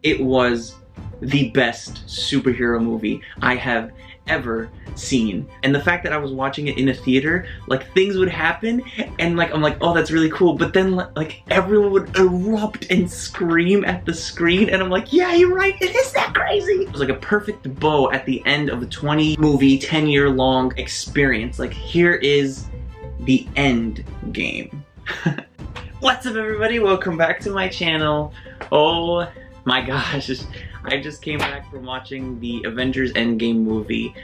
It was the best superhero movie I have ever seen. And the fact that I was watching it in a theater, like things would happen and like I'm like, oh, that's really cool, but then like everyone would erupt and scream at the screen and I'm like, yeah, you're right, it is that crazy. It was like a perfect bow at the end of the 20-movie 10-year-long experience. Like, here is the end game. What's up, everybody? Welcome back to my channel. Oh my gosh, I just came back from watching the Avengers Endgame movie.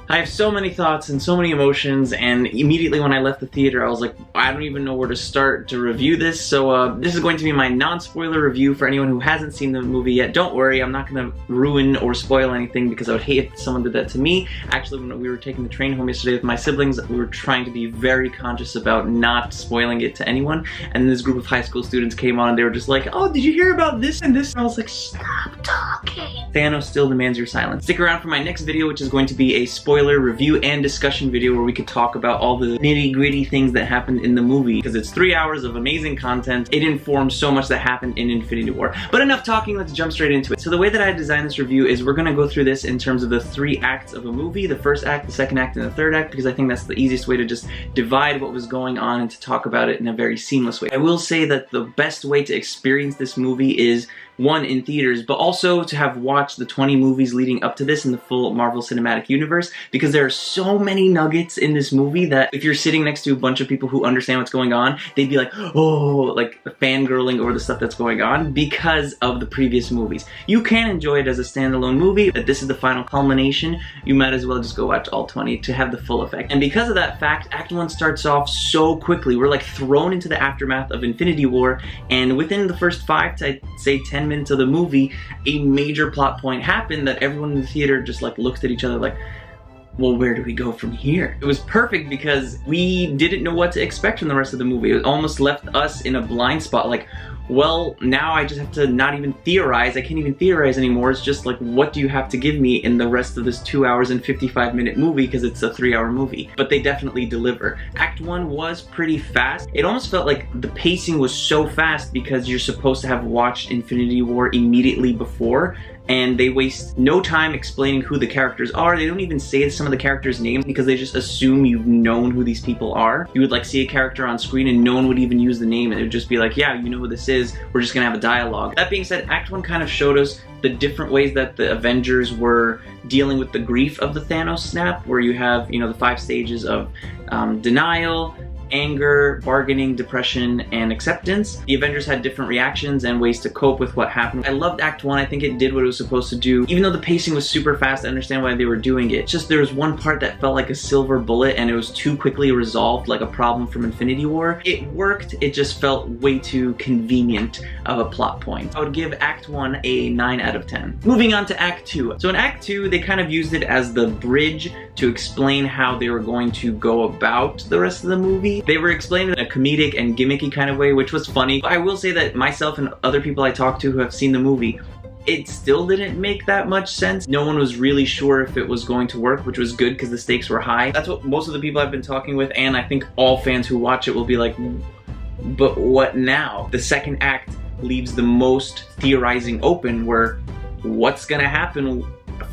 I have so many thoughts and so many emotions, and immediately when I left the theater I was like, I don't even know where to start to review this, so this is going to be my non-spoiler review for anyone who hasn't seen the movie yet. Don't worry, I'm not going to ruin or spoil anything because I would hate if someone did that to me. Actually, when we were taking the train home yesterday with my siblings, we were trying to be very conscious about not spoiling it to anyone, and this group of high school students came on and they were just like, oh, did you hear about this and this? And I was like, stop talking. Thanos still demands your silence. Stick around for my next video, which is going to be a spoiler review and discussion video where we could talk about all the nitty-gritty things that happened in the movie, because it's 3 hours of amazing content. It informs so much that happened in Infinity War. But enough talking, let's jump straight into it. So the way that I designed this review is we're gonna go through this in terms of the 3 acts of a movie, the first act, the second act, and the third act, because I think that's the easiest way to just divide what was going on and to talk about it in a very seamless way. I will say that the best way to experience this movie is, one, in theaters, but also to have watched the 20 movies leading up to this in the full Marvel Cinematic Universe, because there are so many nuggets in this movie that if you're sitting next to a bunch of people who understand what's going on, they'd be like, oh, like fangirling over the stuff that's going on because of the previous movies. You can enjoy it as a standalone movie, but this is the final culmination. You might as well just go watch all 20 to have the full effect. And because of that fact, Act 1 starts off so quickly. We're like thrown into the aftermath of Infinity War, and within the first 5 to, I'd say, 10 minutes of the movie, a major plot point happened that everyone in the theater just like looked at each other like, well, where do we go from here? It was perfect because we didn't know what to expect from the rest of the movie. It almost left us in a blind spot, like, well, now I just have to not even theorize. I can't even theorize anymore. It's just like, what do you have to give me in the rest of this 2 hours and 55-minute movie, because it's a 3-hour movie. But they definitely deliver. Act 1 was pretty fast. It almost felt like the pacing was so fast because you're supposed to have watched Infinity War immediately before, and they waste no time explaining who the characters are. They don't even say some of the characters' names because they just assume you've known who these people are. You would like see a character on screen and no one would even use the name, and it would just be like, yeah, you know who this is, we're just gonna have a dialogue. That being said, Act 1 kind of showed us the different ways that the Avengers were dealing with the grief of the Thanos snap, where you have, you know, the 5 stages of denial, anger, bargaining, depression, and acceptance. The Avengers had different reactions and ways to cope with what happened. I loved Act 1. I think it did what it was supposed to do. Even though the pacing was super fast, I understand why they were doing it. It's just there was one part that felt like a silver bullet and it was too quickly resolved, like a problem from Infinity War. It worked, it just felt way too convenient of a plot point. I would give Act 1 a 9 out of 10. Moving on to Act 2. So in Act 2, they kind of used it as the bridge to explain how they were going to go about the rest of the movie. They were explained in a comedic and gimmicky kind of way, which was funny. I will say that myself and other people I talked to who have seen the movie, it still didn't make that much sense. No one was really sure if it was going to work, which was good because the stakes were high. That's what most of the people I've been talking with, and I think all fans who watch it will be like, but what now? The second act leaves the most theorizing open, where what's gonna happen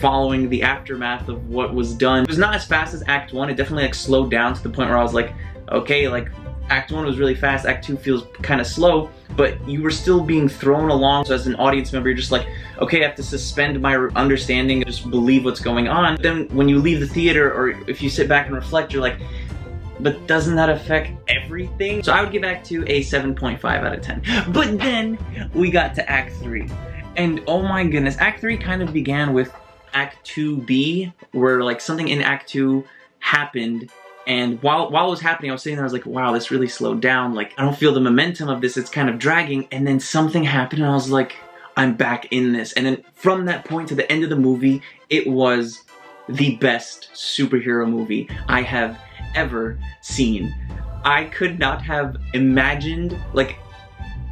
following the aftermath of what was done. It was not as fast as Act 1. It definitely like slowed down to the point where I was like, okay, like Act 1 was really fast, Act 2 feels kind of slow, but you were still being thrown along. So as an audience member, you're just like, okay, I have to suspend my understanding and just believe what's going on. Then when you leave the theater, or if you sit back and reflect, you're like, but doesn't that affect everything? So I would give Act 2 a 7.5 out of 10. But then we got to Act 3. And oh my goodness, Act 3 kind of began with Act 2B, where like something in Act 2 happened, and while it was happening, I was sitting there, I was like, wow, this really slowed down. Like, I don't feel the momentum of this, it's kind of dragging. And then something happened and I was like, I'm back in this. And then from that point to the end of the movie, it was the best superhero movie I have ever seen. I could not have imagined, like,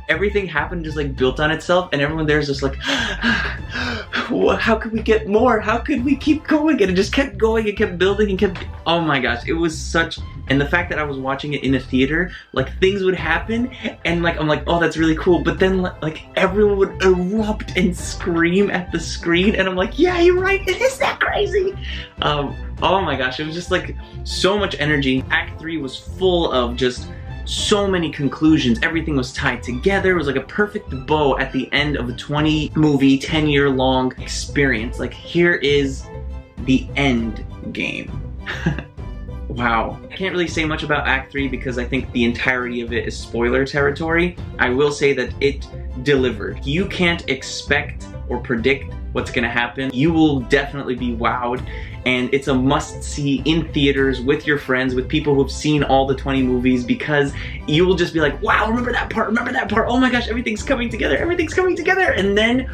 everything happened just like built on itself, and everyone there is just like, how could we get more? How could we keep going? And it just kept going, it kept building, and kept, oh my gosh, it was such And the fact that I was watching it in a theater, like things would happen and like I'm like, oh, that's really cool. But then like everyone would erupt and scream at the screen and I'm like, yeah, you're right, it is that crazy. Oh my gosh, it was just like so much energy. Act 3 was full of just so many conclusions. Everything was tied together. It was like a perfect bow at the end of a 20 movie, 10-year long experience. Like here is the end game. Wow. I can't really say much about Act 3 because I think the entirety of it is spoiler territory. I will say that it delivered. You can't expect or predict what's gonna happen. You will definitely be wowed, and it's a must-see in theaters with your friends, with people who've seen all the 20 movies, because you will just be like, wow, remember that part, oh my gosh, everything's coming together, and then,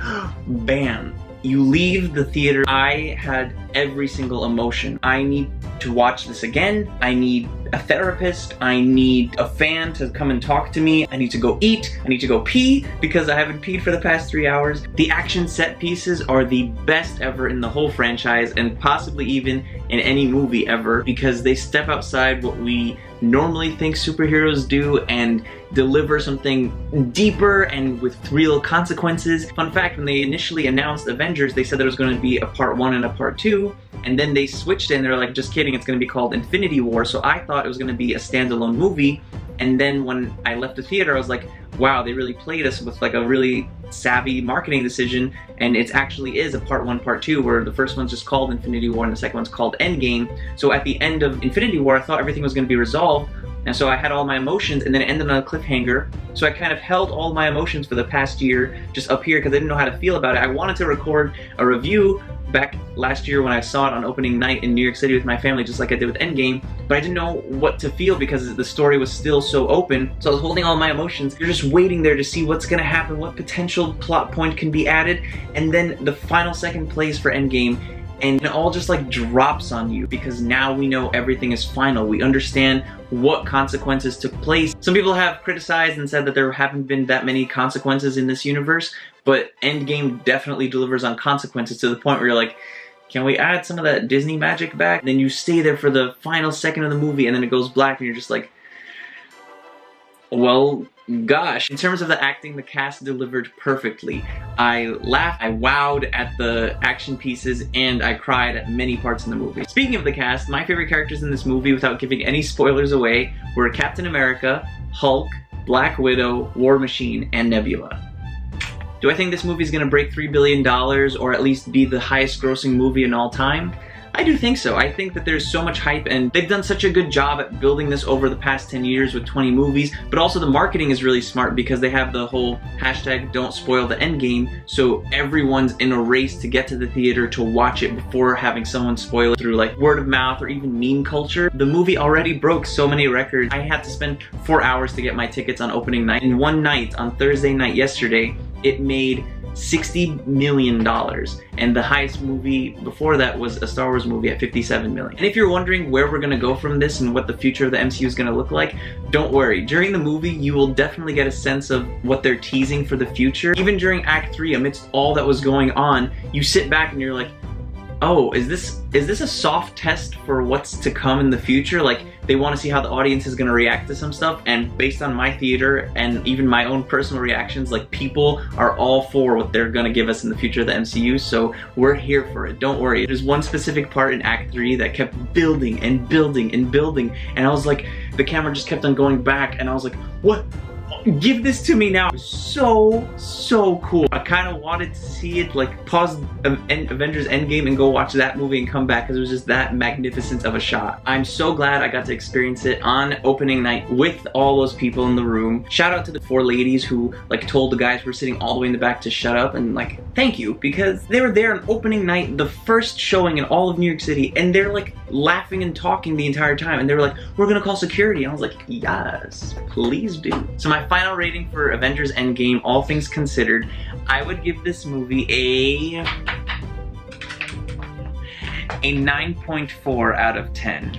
bam. You leave the theater. I had every single emotion. I need to watch this again. I need a therapist. I need a fan to come and talk to me. I need to go eat. I need to go pee because I haven't peed for the past 3 hours. The action set pieces are the best ever in the whole franchise and possibly even in any movie ever because they step outside what we normally think superheroes do and deliver something deeper and with real consequences. Fun fact, when they initially announced Avengers, they said there was going to be a part 1 and a part 2, and then they switched it and they're like, just kidding, it's going to be called Infinity War. So I thought it was going to be a standalone movie, and then when I left the theater I was like, wow, they really played us with like a really savvy marketing decision, and it actually is a part 1, part 2, where the first one's just called Infinity War and the second one's called Endgame. So at the end of Infinity War I thought everything was going to be resolved, and so I had all my emotions, and then it ended on a cliffhanger. So I kind of held all my emotions for the past year just up here because I didn't know how to feel about it. I wanted to record a review back last year when I saw it on opening night in New York City with my family, just like I did with Endgame, but I didn't know what to feel because the story was still so open. So I was holding all my emotions. You're just waiting there to see what's gonna happen, what potential plot point can be added, and then the final second plays for Endgame, and it all just like drops on you because now we know everything is final. We understand what consequences took place. Some people have criticized and said that there haven't been that many consequences in this universe, but Endgame definitely delivers on consequences to the point where you're like, can we add some of that Disney magic back? And then you stay there for the final second of the movie and then it goes black and you're just like, well, gosh. In terms of the acting, the cast delivered perfectly. I laughed, I wowed at the action pieces, and I cried at many parts in the movie. Speaking of the cast, my favorite characters in this movie, without giving any spoilers away, were Captain America, Hulk, Black Widow, War Machine, and Nebula. Do I think this movie is going to break $3 billion or at least be the highest grossing movie in all time? I do think so. I think that there's so much hype and they've done such a good job at building this over the past 10 years with 20 movies, but also the marketing is really smart because they have the whole hashtag don't spoil the endgame, so everyone's in a race to get to the theater to watch it before having someone spoil it through like word of mouth or even meme culture. The movie already broke so many records. I had to spend 4 hours to get my tickets on opening night. In one night, on Thursday night yesterday, it made $60 million, and the highest movie before that was a Star Wars movie at $57 million. And if you're wondering where we're gonna go from this and what the future of the MCU is gonna look like, don't worry. During the movie, you will definitely get a sense of what they're teasing for the future. Even during Act 3, amidst all that was going on, you sit back and you're like, oh, is this a soft test for what's to come in the future? Like, they want to see how the audience is going to react to some stuff, and based on my theater and even my own personal reactions, like, people are all for what they're going to give us in the future of the MCU, so we're here for it. Don't worry. There's one specific part in Act 3 that kept building and building and building, and I was like, the camera just kept on going back, and I was like, what? Give this to me now. It was so cool. I kind of wanted to see it, like, pause Avengers Endgame and go watch that movie and come back because it was just that magnificent of a shot. I'm so glad I got to experience it on opening night with all those people in the room. Shout out to the 4 ladies who, like, told the guys who were sitting all the way in the back to shut up, and, like, thank you, because they were there on opening night, the first showing in all of New York City, and they're, like, laughing and talking the entire time, and they were like, we're gonna call security, and I was like, yes, please do. So my final rating for Avengers Endgame, all things considered, I would give this movie a 9.4 out of 10.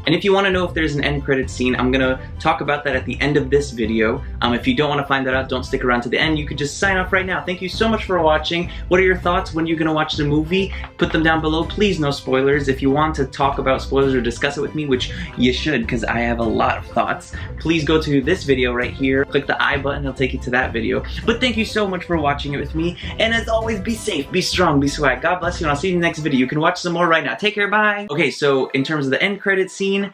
And if you want to know if there's an end credit scene, I'm gonna talk about that at the end of this video. If you don't want to find that out, don't stick around to the end. You could just sign off right now. Thank you so much for watching. What are your thoughts? When are you going to watch the movie? Put them down below. Please, no spoilers. If you want to talk about spoilers or discuss it with me, which you should because I have a lot of thoughts, please go to this video right here. Click the I button. It'll take you to that video. But thank you so much for watching it with me. And as always, be safe, be strong, be swag. God bless you, and I'll see you in the next video. You can watch some more right now. Take care, bye. Okay, so in terms of the end credit scene,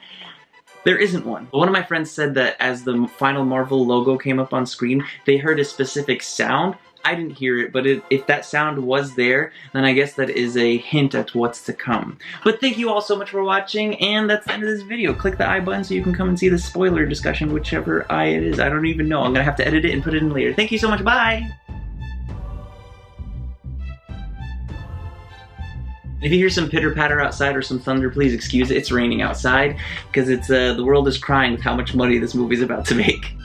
there isn't one. One of my friends said that as the final Marvel logo came up on screen, they heard a specific sound. I didn't hear it, but if that sound was there, then I guess that is a hint at what's to come. But thank you all so much for watching, and that's the end of this video. Click the I button so you can come and see the spoiler discussion, whichever I it is. I don't even know. I'm gonna have to edit it and put it in later. Thank you so much. Bye! If you hear some pitter-patter outside or some thunder, please excuse it. It's raining outside because it's the world is crying with how much money this movie's about to make.